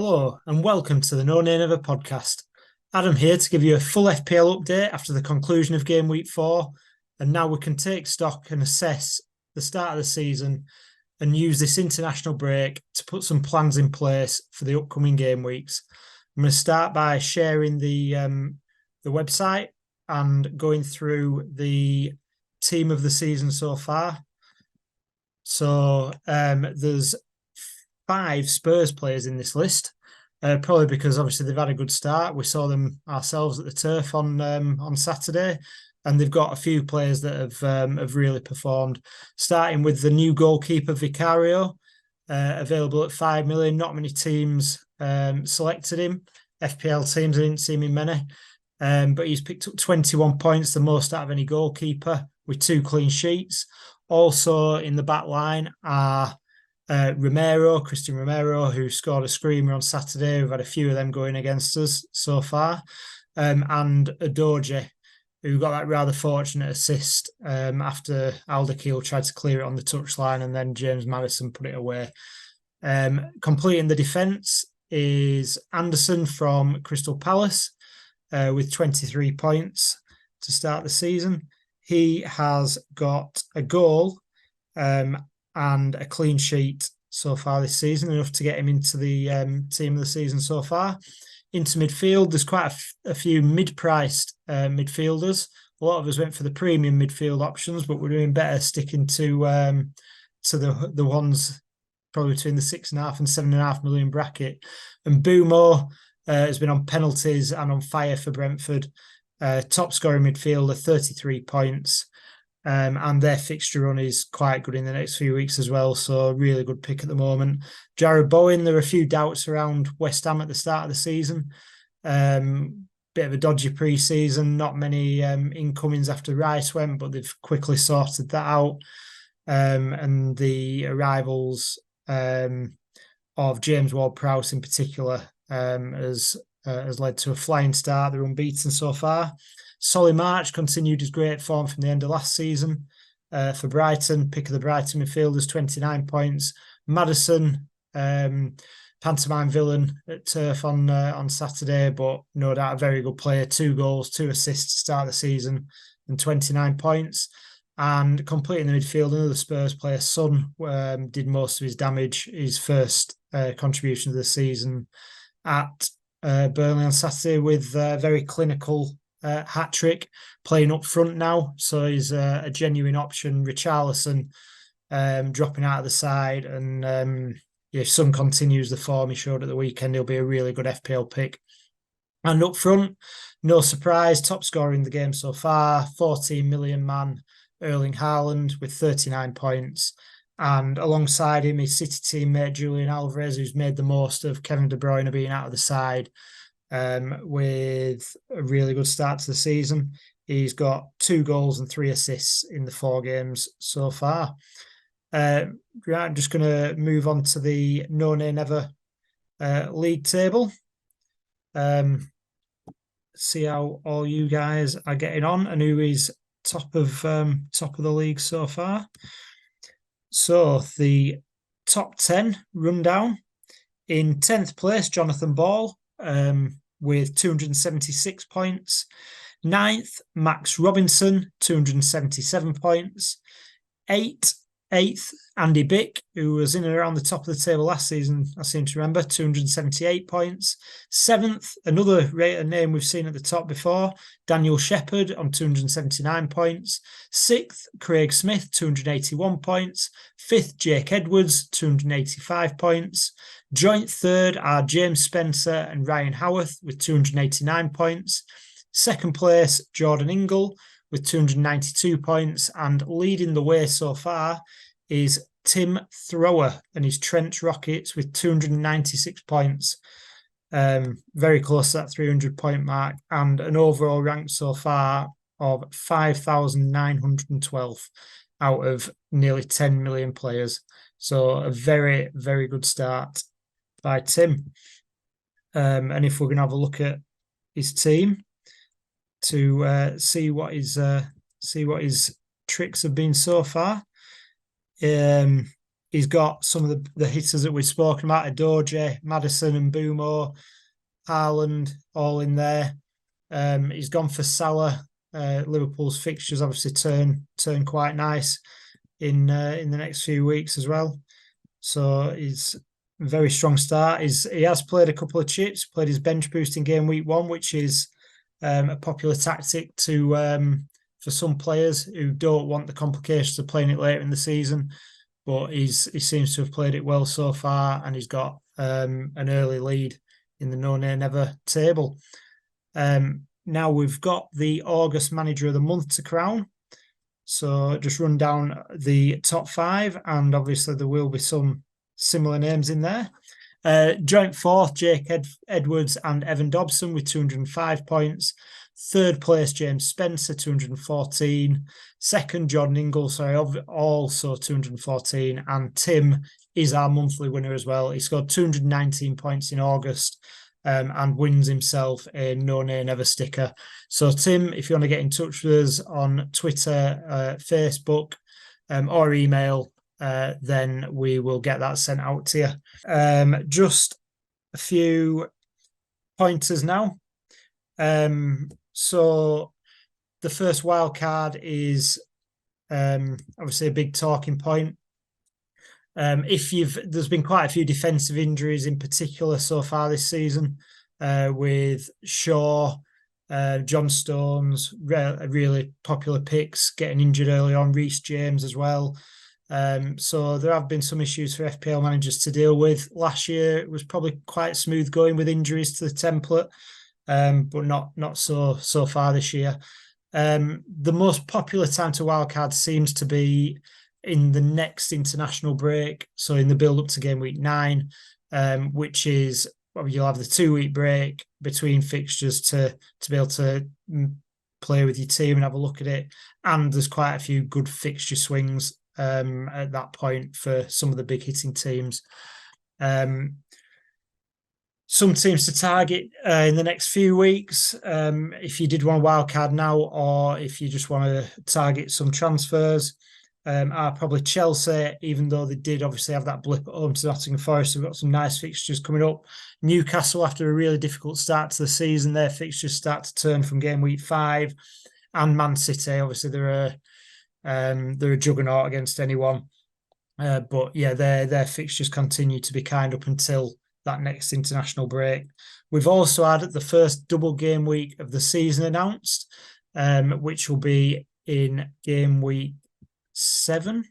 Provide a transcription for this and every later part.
Hello and welcome to the NNN FPL podcast. Adam here to give you a full FPL update after the conclusion of game week 4, and now we can take stock and assess the start of the season and use this international break to put some plans in place for the upcoming game weeks. I'm going to start by sharing the website and going through the team of the season so far. So there's 5 Spurs players in this list, probably because obviously they've had a good start. We saw them ourselves at the turf on Saturday, and they've got a few players that have really performed. Starting with the new goalkeeper Vicario, available at 5 million. Not many teams selected him. FPL teams, I didn't see him in many, but he's picked up 21 points, the most out of any goalkeeper, with 2 clean sheets. Also in the back line are Christian Romero, who scored a screamer on Saturday. We've had a few of them going against us so far. And Adoje, who got that rather fortunate assist after Alderkiel tried to clear it on the touchline, and then James Maddison put it away. Completing the defence is Anderson from Crystal Palace with 23 points to start the season. He has got a goal and a clean sheet so far this season, enough to get him into the team of the season so far. Into midfield, there's quite a few mid-priced midfielders. A lot of us went for the premium midfield options, but we're doing better sticking to the ones probably between the 6.5 and 7.5 million bracket. And Bumo has been on penalties and on fire for Brentford. Top scoring midfielder, 33 points. And their fixture run is quite good in the next few weeks as well. So really good pick at the moment. Jared Bowen, there are a few doubts around West Ham at the start of the season. Bit of a dodgy pre-season, not many incomings after Rice went, but they've quickly sorted that out. And the arrivals of James Ward-Prowse in particular has led to a flying start. They're unbeaten so far. Solly March continued his great form from the end of last season for Brighton. Pick of the Brighton midfielders, 29 points. Maddison, pantomime villain at turf on Saturday, but no doubt a very good player. 2 goals, 2 assists to start the season, and 29 points. And completing the midfield, another Spurs player, Son, did most of his damage. His first contribution of the season at Burnley on Saturday with a very clinical hat-trick, playing up front now. So he's a genuine option. Richarlison dropping out of the side. And if Son continues the form he showed at the weekend, he'll be a really good FPL pick. And up front, no surprise, top scorer in the game so far, 14 million man, Erling Haaland with 39 points. And alongside him, his City teammate Julian Alvarez, who's made the most of Kevin De Bruyne being out of the side, with a really good start to the season. He's got 2 goals and 3 assists in the 4 games so far. I'm just going to move on to the No Nay Never league table. See how all you guys are getting on and who is top of the league so far. So the top 10 rundown. In 10th place, Jonathan Ball with 276 points. 9th, Max Robinson, 277 points. 8th, Andy Bick, who was in and around the top of the table last season, I seem to remember, 278 points. 7th, another rated name we've seen at the top before, Daniel Shepherd on 279 points. 6th, Craig Smith, 281 points. 5th, Jake Edwards, 285 points. Joint 3rd are James Spencer and Ryan Howarth with 289 points. 2nd place, Jordan Ingle with 292 points, and leading the way so far is Tim Thrower and his Trent Rockets with 296 points. Very close to that 300 point mark, and an overall rank so far of 5,912 out of nearly 10 million players. So a very, very good start by Tim. And if we're going to have a look at his team to see what his tricks have been so far, he's he's got some of the hitters that we've spoken about, Adoje, Maddison and Bumo, Haaland, all in there. He's gone for Salah. Liverpool's fixtures obviously turn quite nice in the next few weeks as well. So he's a very strong start. He has played a couple of chips, played his bench boost in game week 1, which is a popular tactic for some players who don't want the complications of playing it later in the season. But he seems to have played it well so far, and he's got an early lead in the No Nay Never table. Now we've got the August Manager of the Month to crown. So just run down the top 5, and obviously there will be some similar names in there. Joint 4th, Jake Edwards and Evan Dobson with 205 points. 3rd place, James Spencer, 214. 2nd, Jordan Ingles, also 214. And Tim is our monthly winner as well. He scored 219 points in August and wins himself a No Nay Never sticker. So Tim, if you want to get in touch with us on Twitter, Facebook, or email, then we will get that sent out to you. Just a few pointers now. So the first wild card is obviously a big talking point. There's been quite a few defensive injuries in particular so far this season, with Shaw, John Stones, really popular picks, getting injured early on, Reece James as well. So there have been some issues for FPL managers to deal with. Last year it was probably quite smooth going with injuries to the template, but not so far this year. The most popular time to wildcard seems to be in the next international break, so in the build-up to game week 9, which is, you'll have the 2-week break between fixtures to be able to play with your team and have a look at it, and there's quite a few good fixture swings at that point for some of the big hitting teams. Some teams to target in the next few weeks, if you did want a wildcard now, or if you just want to target some transfers, are probably Chelsea, even though they did obviously have that blip at home to Nottingham Forest. We've got some nice fixtures coming up. Newcastle, after a really difficult start to the season, their fixtures start to turn from game week 5. And Man City, obviously they're a juggernaut against anyone. But yeah, their fixtures continue to be kind up until that next international break. We've also had the first double game week of the season announced, which will be in game week 7,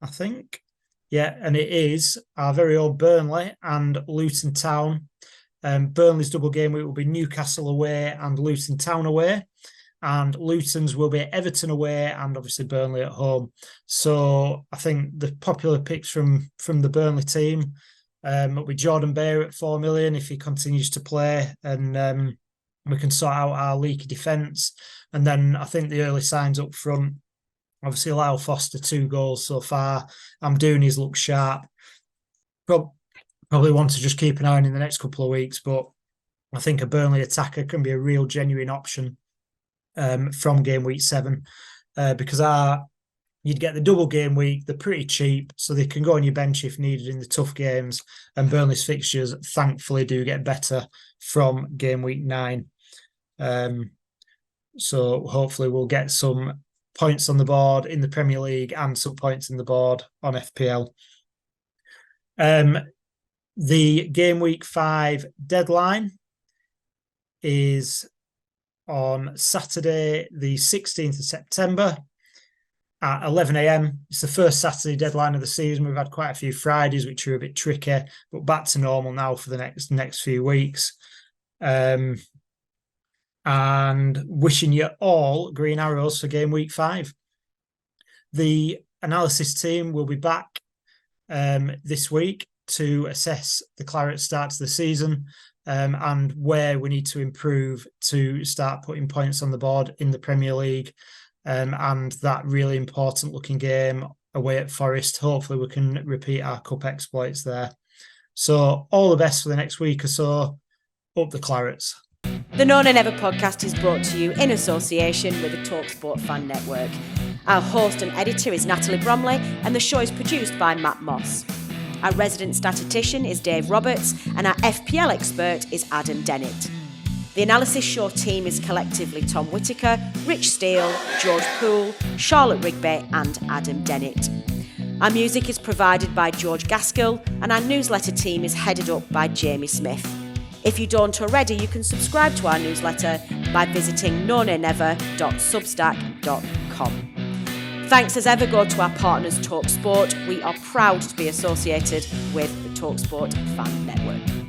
I think. Yeah, and it is our very old Burnley and Luton Town. Burnley's double game week will be Newcastle away and Luton Town away. And Luton's will be Everton away and obviously Burnley at home. So I think the popular picks from the Burnley team will be Jordan Beyer at 4 million if he continues to play, and we can sort out our leaky defence. And then I think the early signs up front, obviously Lyle Foster, 2 goals so far. Amdouni's look sharp. Probably want to just keep an eye on in the next couple of weeks, but I think a Burnley attacker can be a real genuine option from game week 7, because you'd get the double game week. They're pretty cheap, so they can go on your bench if needed in the tough games. And Burnley's fixtures, thankfully, do get better from game week 9. So hopefully we'll get some points on the board in the Premier League and some points on the board on FPL. The game week 5 deadline is on Saturday, the 16th of September at 11 a.m. It's the first Saturday deadline of the season. We've had quite a few Fridays, which are a bit tricky, but back to normal now for the next few weeks. And wishing you all green arrows for game week 5. The analysis team will be back this week to assess the Claret start to the season, and where we need to improve to start putting points on the board in the Premier League, and that really important looking game away at Forest. Hopefully we can repeat our cup exploits there. So all the best for the next week or so. Up the Clarets. The No Nay Never podcast is brought to you in association with the TalkSport Fan Network. Our host and editor is Natalie Bromley, and the show is produced by Matt Moss. Our resident statistician is Dave Roberts, and our FPL expert is Adam Dennett. The Analysis Show team is collectively Tom Whittaker, Rich Steele, George Poole, Charlotte Rigby and Adam Dennett. Our music is provided by George Gaskell, and our newsletter team is headed up by Jamie Smith. If you don't already, you can subscribe to our newsletter by visiting nonanever.substack.com. Thanks as ever go to our partners TalkSport. We are proud to be associated with the TalkSport Fan Network.